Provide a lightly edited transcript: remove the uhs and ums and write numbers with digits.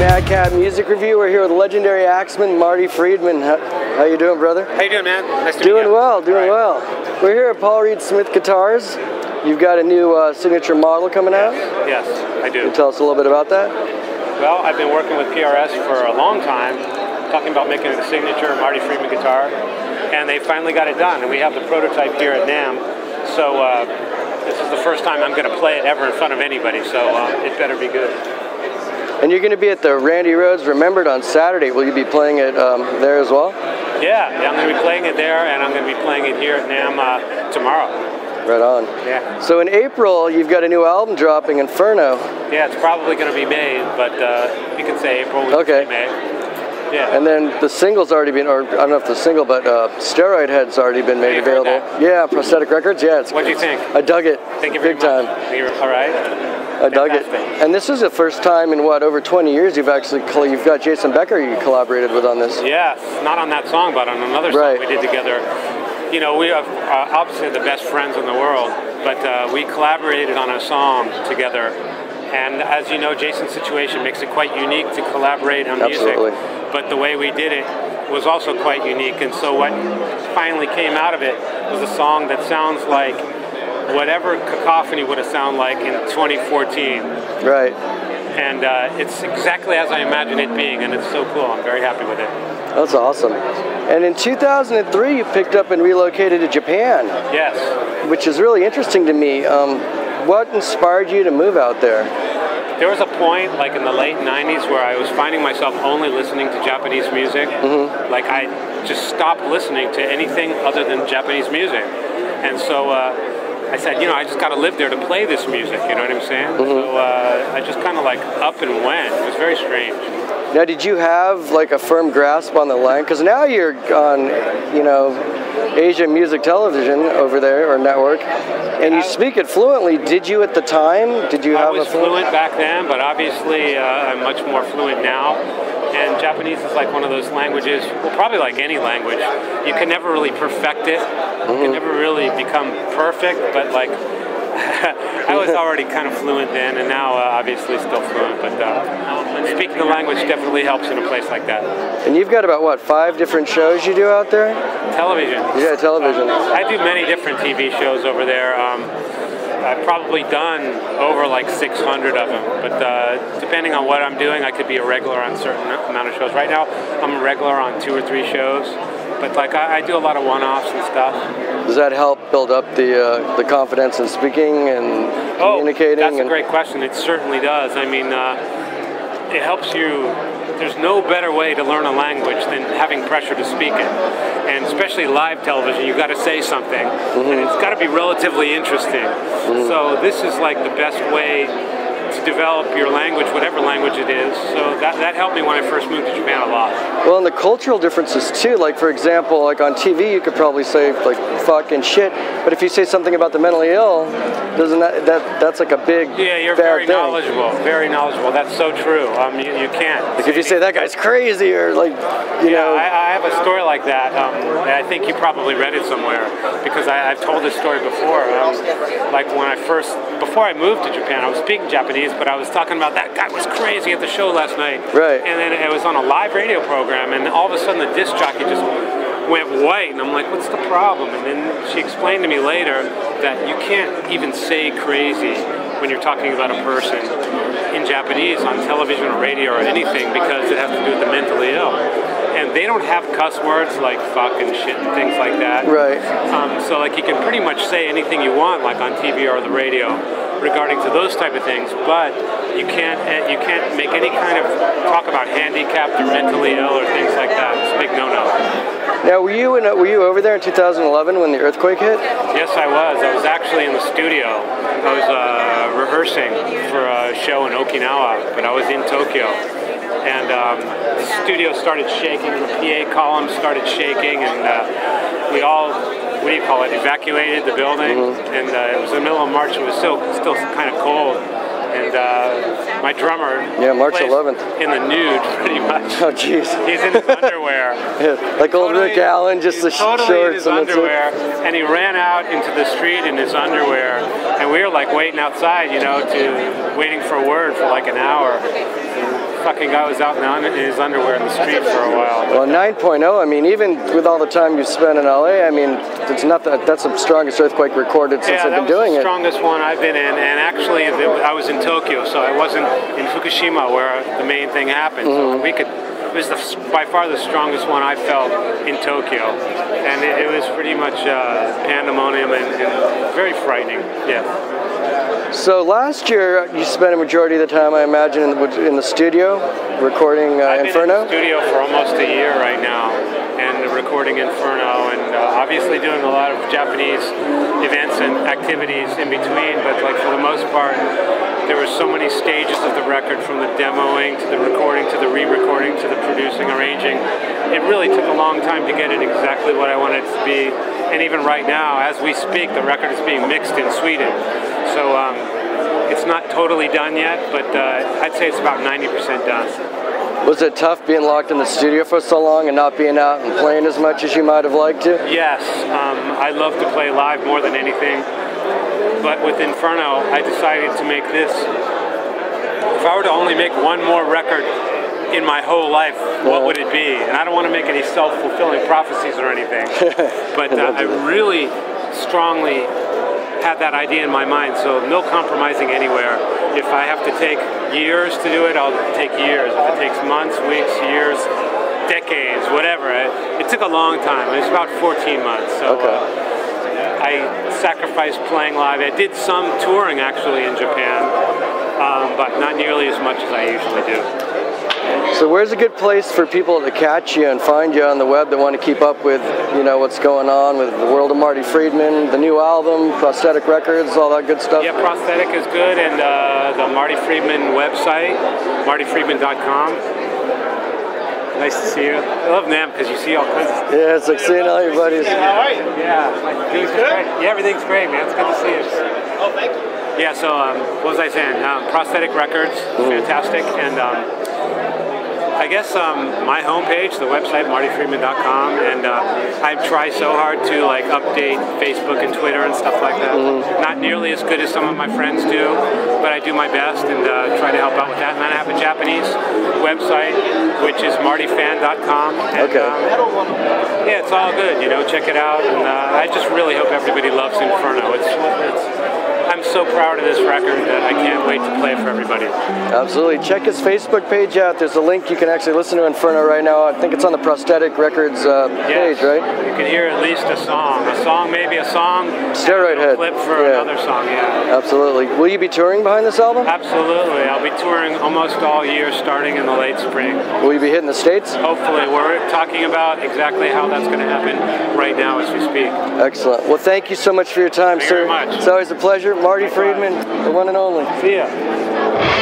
Madcap Music Review. We're here with legendary axeman Marty Friedman. How you doing, brother? How you doing, man? Nice to meet you. Doing well, doing well. We're here at Paul Reed Smith Guitars. You've got a new signature model coming out? Yes, I do. Can you tell us a little bit about that? Well, I've been working with PRS for a long time, talking about making a signature Marty Friedman guitar, and they finally got it done, and we have the prototype here at NAMM. So this is the first time I'm going to play it ever in front of anybody, so it better be good. And you're going to be at the Randy Rhoads Remembered on Saturday. Will you be playing it there as well? Yeah, I'm going to be playing it there, and I'm going to be playing it here at NAMM tomorrow. Right on. Yeah. So in April, you've got a new album dropping, Inferno. Yeah, it's probably going to be May, but you can say April, we can say May. Yeah. And then the single's already been, or I don't know if the single, but Steroid Head's already been made available. Yeah, Prosthetic Records. Yeah, what do you think? I dug it. Thank you very much. Big time. All right. I dug it. And this is the first time in what, over 20 years you've got Jason Becker you collaborated with on this. Yes, not on that song, but on another song we did together. You know, we are obviously the best friends in the world, but we collaborated on a song together. And as you know, Jason's situation makes it quite unique to collaborate on music. But the way we did it was also quite unique. And so what finally came out of it was a song that sounds like whatever Cacophony would have sounded like in 2014. Right. And it's exactly as I imagined it being, and it's so cool. I'm very happy with it. That's awesome. And in 2003, you picked up and relocated to Japan. Yes. Which is really interesting to me. What inspired you to move out there? There was a point, like in the late 90s, where I was finding myself only listening to Japanese music. Like I just stopped listening to anything other than Japanese music. And so I said, you know, I just got to live there to play this music, you know what I'm saying? So I just kind of like up and went. It was very strange. Now, did you have like a firm grasp on the language? Because now you're on, you know, Asia Music Television over there, or network, and you speak it fluently. Did you at the time? Did you have a I was fluent back then, but obviously I'm much more fluent now. And Japanese is like one of those languages, well, probably like any language. You can never really perfect it. You can never really become perfect, but like I was already kind of fluent then, and now obviously still fluent, but speaking the language definitely helps in a place like that. And you've got about, what, 5 different shows you do out there? Television. Yeah, television. I do many different TV shows over there. I've probably done over like 600 of them, but depending on what I'm doing, I could be a regular on a certain amount of shows. Right now, I'm a regular on 2 or 3 shows, but like I do a lot of one-offs and stuff. Does that help build up the confidence in speaking and communicating? That's a great question. It certainly does. I mean, it helps you. There's no better way to learn a language than having pressure to speak it. And especially live television, you've got to say something, and it's got to be relatively interesting. So this is like the best way to develop your language, whatever language it is. So that helped me when I first moved to Japan a lot. Well, and the cultural differences too. Like for example, like on TV, you could probably say like fuck and shit, but if you say something about the mentally ill, doesn't that's like a big you're bad very thing. knowledgeable. Very knowledgeable. That's so true. You can't. Like if you say that guy's crazy or like you know. I have a story like that. I think you probably read it somewhere because I've told this story before. Like when before I moved to Japan, I was speaking Japanese, but I was talking about that guy was crazy at the show last night. Right. And then it was on a live radio program, and all of a sudden the disc jockey just went white, and I'm like, what's the problem? And then she explained to me later that you can't even say crazy when you're talking about a person in Japanese on television or radio or anything because it has to do with the mentally ill. And they don't have cuss words like fuck and shit and things like that. Right. So like you can pretty much say anything you want, like on TV or the radio, regarding to those type of things, but you can't make any kind of talk about handicapped or mentally ill or things like that. It's a big no-no. Now, were you over there in 2011 when the earthquake hit? Yes, I was. I was actually in the studio. I was rehearsing for a show in Okinawa, but I was in Tokyo. And the studio started shaking, and the PA columns started shaking, and we all, what do you call it, evacuated the building. And it was the middle of March, and it was still kind of cold. And my drummer March 11th. in the nude, pretty much. Oh, jeez. He's in his underwear. Like old Rick Allen, just the totally shorts. in his underwear. And he ran out into the street in his underwear. And we were like waiting outside, you know, waiting for a word for like an hour. fucking guy was out in his underwear in the street for a while. Well, 9.0, I mean, even with all the time you've spent in LA, I mean, it's not that's the strongest earthquake recorded since I've been doing it. Yeah, that was the strongest one I've been in, and actually I was in Tokyo, so I wasn't in Fukushima where the main thing happened. So it was by far the strongest one I felt in Tokyo, and it was pretty much pandemonium and very frightening. Yeah. So last year you spent a majority of the time, I imagine, in the studio recording Inferno. I've been in the studio for almost a year right now, and recording Inferno, and obviously doing a lot of Japanese events and activities in between. But like for the most part, there were so many stages of the record, from the demoing to the recording to the re-recording to the producing, arranging. It really took a long time to get it exactly what I wanted it to be. And even right now, as we speak, the record is being mixed in Sweden. So it's not totally done yet, but I'd say it's about 90% done. Was it tough being locked in the studio for so long and not being out and playing as much as you might have liked to? Yes, I love to play live more than anything. But with Inferno, I decided to make this. If I were to only make one more record in my whole life, what would it be? And I don't want to make any self-fulfilling prophecies or anything, but I really strongly had that idea in my mind, so no compromising anywhere. If I have to take years to do it, I'll take years. If it takes months, weeks, years, decades, whatever. It took a long time. It was about 14 months. So I sacrificed playing live. I did some touring actually in Japan, but not nearly as much as I usually do. So where's a good place for people to catch you and find you on the web that want to keep up with, you know, what's going on with the world of Marty Friedman, the new album, Prosthetic Records, all that good stuff? Yeah, Prosthetic is good, and the Marty Friedman website, martyfriedman.com. Nice to see you. I love NAMM because you see all kinds of stuff. Yeah, it's like seeing all your buddies. How are you? Yeah, everything's good? Yeah, everything's great, man. It's good to see you. Oh, thank you. Yeah, so what was I saying? Prosthetic Records, fantastic, and I guess my homepage, the website, martyfriedman.com, and I try so hard to like update Facebook and Twitter and stuff like that. Not nearly as good as some of my friends do, but I do my best and try to help out with that. And then I have a Japanese website, which is martyfan.com. And, yeah, it's all good, you know, check it out. And I just really hope everybody loves Inferno. I'm so proud of this record that I can't wait to play it for everybody. Absolutely. Check his Facebook page out. There's a link you can actually listen to Inferno right now. I think it's on the Prosthetic Records page, right? You can hear at least a song. Maybe a song. Steroid Head. Clip for another song, yeah. Absolutely. Will you be touring behind this album? Absolutely. I'll be touring almost all year, starting in the late spring. Will you be hitting the States? Hopefully. We're talking about exactly how that's going to happen right now as we speak. Excellent. Well, thank you so much for your time, Thank sir. you very much. It's always a pleasure. Marty Friedman, the one and only. See ya.